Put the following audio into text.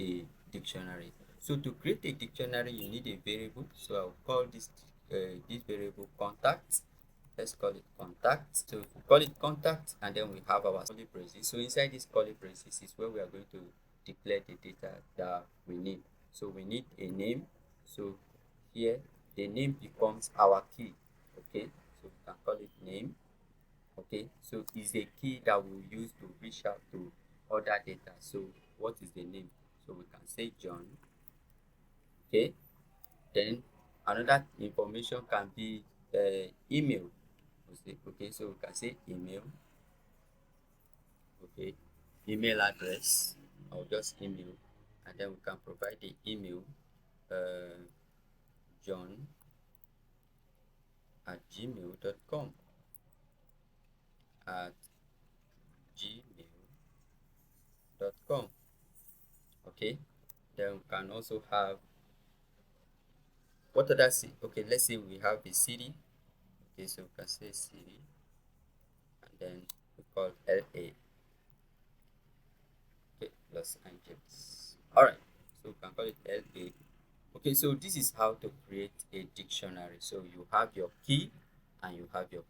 a dictionary. So to create a dictionary, you need a variable. So I'll call this variable contact. Let's call it contact. So if we call it contact, and then we have our curly braces. So inside this curly braces is where we are going to declare the data that we need. So we need a name. So here the name becomes our key. Okay, so we can call it name. Okay, so is a key that we'll use to reach out to other data. So what is the name? So we can say John. Okay, then another information can be email. Okay, so we can say email. Okay, email address. I'll just email, and then we can provide the email john at gmail.com, at gmail.com. Okay, then we can also have what other city. Okay, let's say we have a city. Okay, so we can say city, and then we call LA. Okay, Los Angeles. All right, so we can call it LA. Okay, so this is how to create a dictionary. So you have your key and you have your